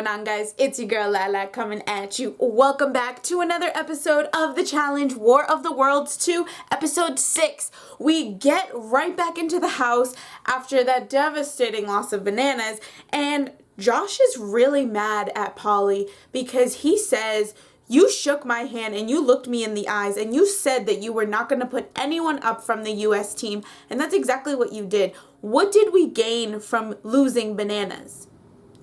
going on, guys? It's your girl Lala coming at you. Welcome back to another episode of the challenge War of the Worlds 2, episode 6. We get right back into the house after that devastating loss of bananas, and Josh is really mad at Polly because he says, "You shook my hand and you looked me in the eyes and you said that you were not going to put anyone up from the US team, and that's exactly what you did. What did we gain from losing bananas?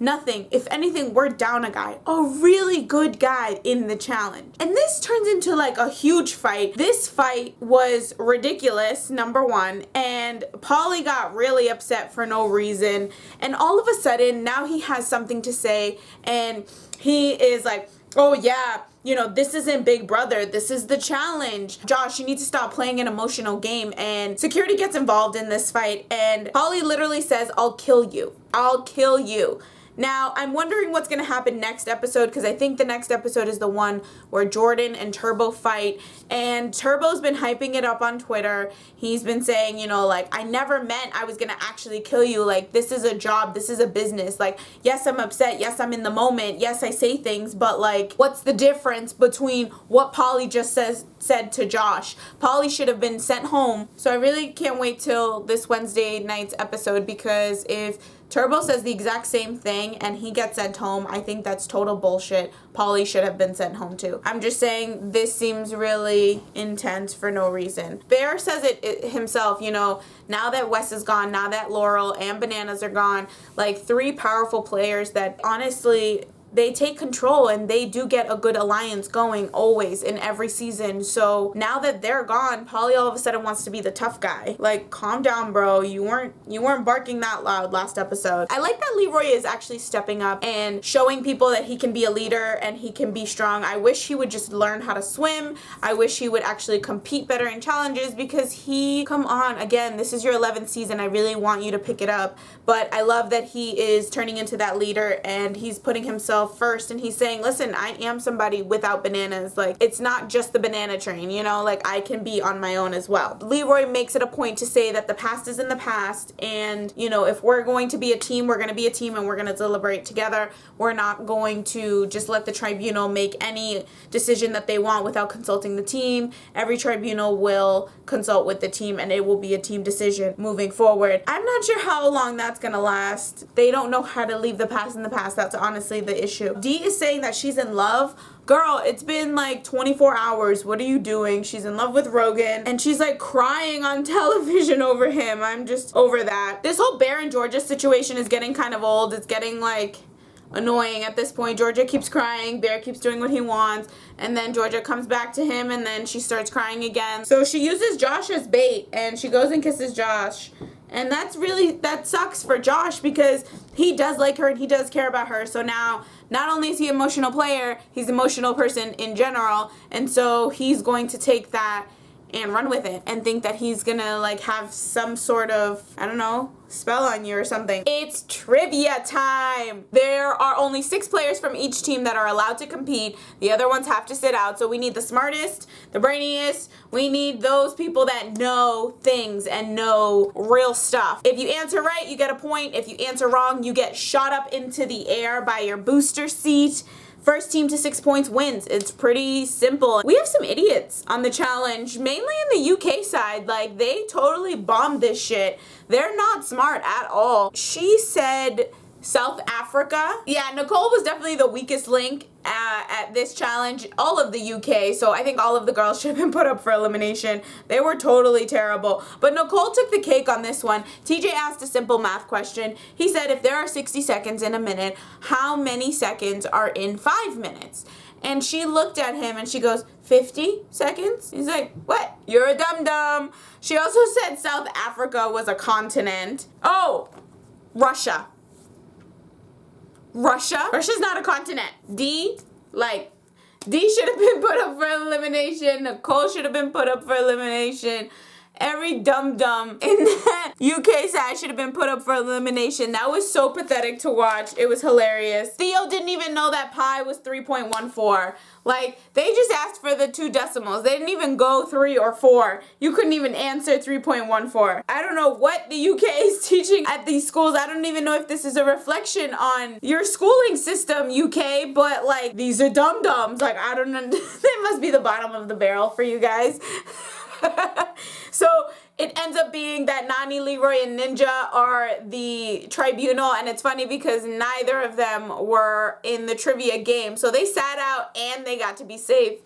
Nothing. If anything, we're down a guy, a really good guy in the challenge." And this turns into like a huge fight. This fight was ridiculous, number one, and Polly got really upset for no reason. And all of a sudden, now he has something to say, and he is like, "Oh yeah, you know, this isn't Big Brother. This is the challenge. Josh, you need to stop playing an emotional game." And security gets involved in this fight, and Polly literally says, "I'll kill you. I'll kill you." Now, I'm wondering what's going to happen next episode, because I think the next episode is the one where Jordan and Turbo fight, and Turbo's been hyping it up on Twitter. He's been saying, you know, like, "I never meant I was going to actually kill you. Like, this is a job. This is a business. Like, yes, I'm upset. Yes, I'm in the moment. Yes, I say things, but, like, what's the difference between what Polly just said to Josh? Polly should have been sent home." So I really can't wait till this Wednesday night's episode, because if Turbo says the exact same thing and he gets sent home, I think that's total bullshit. Polly should have been sent home too. I'm just saying, this seems really intense for no reason. Bear says it himself, you know, now that Wes is gone, now that Laurel and Bananas are gone, like, three powerful players that honestly, they take control and they do get a good alliance going always in every season. So now that they're gone, Polly all of a sudden wants to be the tough guy. Like, calm down, bro. You weren't barking that loud last episode. I like that Leroy is actually stepping up and showing people that he can be a leader and he can be strong. I wish he would just learn how to swim. I wish he would actually compete better in challenges, because come on, again, this is your 11th season. I really want you to pick it up. But I love that he is turning into that leader and he's putting himself first, and he's saying, "Listen, I am somebody without bananas. Like, it's not just the banana train, you know, like, I can be on my own as well." Leroy makes it a point to say that the past is in the past, and, you know, if we're going to be a team, we're going to be a team and we're going to deliberate together. We're not going to just let the tribunal make any decision that they want without consulting the team. Every tribunal will consult with the team and it will be a team decision moving forward. I'm not sure how long that's going to last. They don't know how to leave the past in the past. That's honestly the issue. Dee is saying that she's in love. Girl, it's been like 24 hours. What are you doing? She's in love with Rogan, and she's like crying on television over him. I'm just over that. This whole Bear and Georgia situation is getting kind of old. It's getting like annoying at this point. Georgia keeps crying, Bear keeps doing what he wants, and then Georgia comes back to him and then she starts crying again. So she uses Josh as bait and she goes and kisses Josh. And that sucks for Josh, because he does like her and he does care about her. So now, not only is he an emotional player, he's an emotional person in general. And so he's going to take that and run with it and think that he's gonna like have some sort of, I don't know, spell on you or something. It's trivia time. There are only 6 players from each team that are allowed to compete. The other ones have to sit out. So we need the smartest, the brainiest. We need those people that know things and know real stuff. If you answer right, you get a point. If you answer wrong, you get shot up into the air by your booster seat. First team to 6 points wins. It's pretty simple. We have some idiots on the challenge, mainly in the UK side. Like, they totally bombed this shit. They're not smart at all. She said South Africa. Yeah, Nicole was definitely the weakest link at this challenge. All of the UK, so I think all of the girls should have been put up for elimination. They were totally terrible. But Nicole took the cake on this one. TJ asked a simple math question. He said, if there are 60 seconds in a minute, how many seconds are in 5 minutes? And she looked at him and she goes, 50 seconds? He's like, what? You're a dum-dum. She also said South Africa was a continent. Oh, Russia. Russia's not a continent. D should have been put up for elimination. Nicole should have been put up for elimination. Every dum-dum in that UK side should have been put up for elimination. That was so pathetic to watch. It was hilarious. Theo didn't even know that pi was 3.14. Like, they just asked for the 2 decimals. They didn't even go 3 or 4. You couldn't even answer 3.14. I don't know what the UK is teaching at these schools. I don't even know if this is a reflection on your schooling system, UK, but like, these are dum-dums. Like, I don't know. They must be the bottom of the barrel for you guys. So it ends up being that Nani, Leroy, and Ninja are the tribunal, and it's funny because neither of them were in the trivia game. So they sat out and they got to be safe.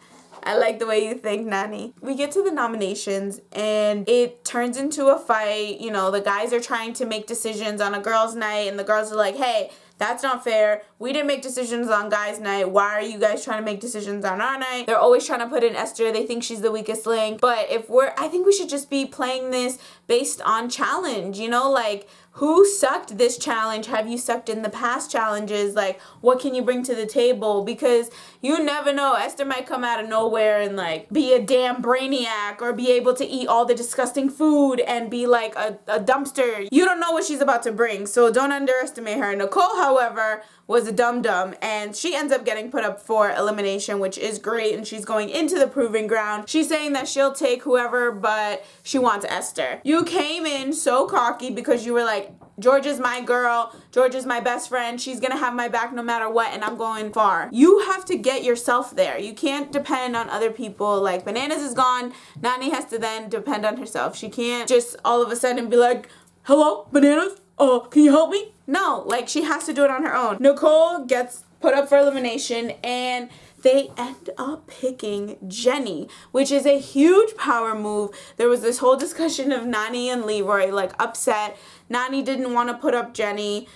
I like the way you think, Nani. We get to the nominations and it turns into a fight. You know, the guys are trying to make decisions on a girls' night and the girls are like, hey, that's not fair. We didn't make decisions on guys' night. Why are you guys trying to make decisions on our night? They're always trying to put in Esther. They think she's the weakest link. But I think we should just be playing this based on challenge, you know, like, who sucked this challenge? Have you sucked in the past challenges? Like, what can you bring to the table? Because you never know. Esther might come out of nowhere and like be a damn brainiac or be able to eat all the disgusting food and be like a dumpster. You don't know what she's about to bring, so don't underestimate her. Nicole, however, was a dum-dum and she ends up getting put up for elimination, which is great, and she's going into the proving ground. She's saying that she'll take whoever, but she wants Esther. You came in so cocky because you were like, Georgia's my girl, Georgia's my best friend, she's gonna have my back no matter what, and I'm going far. You have to get yourself there. You can't depend on other people. Like, Bananas is gone, Nani has to then depend on herself. She can't just all of a sudden be like, hello, Bananas? Can you help me? No, like, she has to do it on her own. Nicole gets put up for elimination and they end up picking Jenny, which is a huge power move. There was this whole discussion of Nani and Leroy like upset. Nani didn't want to put up Jenny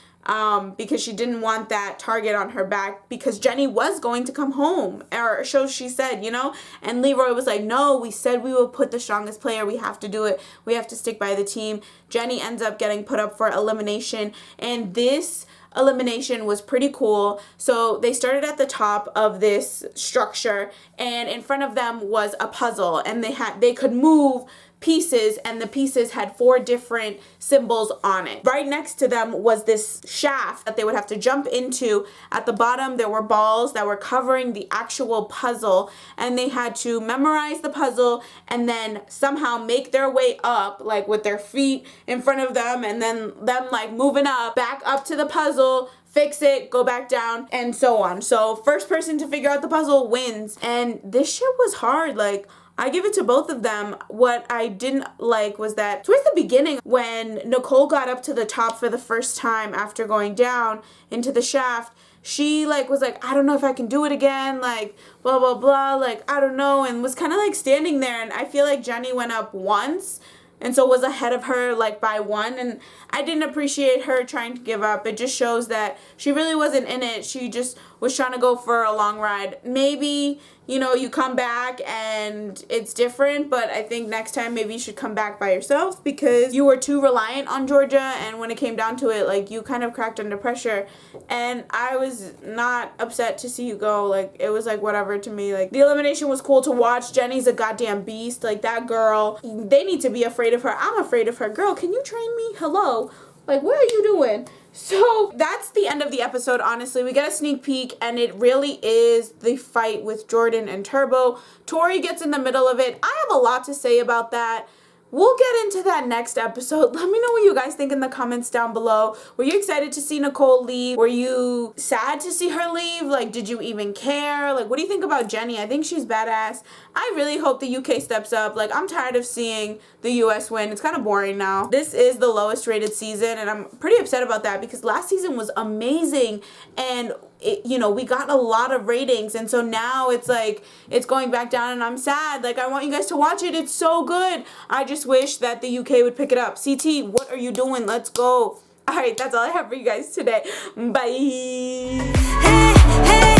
because she didn't want that target on her back because Jenny was going to come home, or so she said, you know, and Leroy was like, no, we said we will put the strongest player. We have to do it. We have to stick by the team. Jenny ends up getting put up for elimination, and this elimination was pretty cool. So they started at the top of this structure and in front of them was a puzzle, and they could move pieces, and the pieces had 4 different symbols on it. Right next to them was this shaft that they would have to jump into. At the bottom there were balls that were covering the actual puzzle, and they had to memorize the puzzle and then somehow make their way up, like with their feet in front of them, and then them like moving up, back up to the puzzle, fix it, go back down, and so on. So first person to figure out the puzzle wins. And this shit was hard. Like, I give it to both of them. What I didn't like was that towards the beginning, when Nicole got up to the top for the first time after going down into the shaft, she like was like, I don't know if I can do it again, like blah blah blah, like I don't know, and was kind of like standing there. And I feel like Jenny went up once and so was ahead of her like by 1, and I didn't appreciate her trying to give up. It just shows that she really wasn't in it. She just was trying to go for a long ride. Maybe, you know, you come back and it's different, but I think next time maybe you should come back by yourself because you were too reliant on Georgia, and when it came down to it, like, you kind of cracked under pressure, and I was not upset to see you go. Like, it was like whatever to me. Like, the elimination was cool to watch. Jenny's a goddamn beast. Like, that girl, they need to be afraid of her. I'm afraid of her. Girl, can you train me? Hello? Like, what are you doing? So that's the end of the episode, honestly. We get a sneak peek, and it really is the fight with Jordan and Turbo. Tori gets in the middle of it. I have a lot to say about that. We'll get into that next episode. Let me know what you guys think in the comments down below. Were you excited to see Nicole leave? Were you sad to see her leave? Like, did you even care? Like, what do you think about Jenny? I think she's badass. I really hope the UK steps up. Like, I'm tired of seeing the US win. It's kind of boring now. This is the lowest rated season, and I'm pretty upset about that because last season was amazing, and you know, we got a lot of ratings, and so now it's like it's going back down, and I'm sad. Like, I want you guys to watch it. It's so good. I just wish that the UK would pick it up. CT, what are you doing? Let's go. All right, that's all I have for you guys today. Bye. Hey, hey.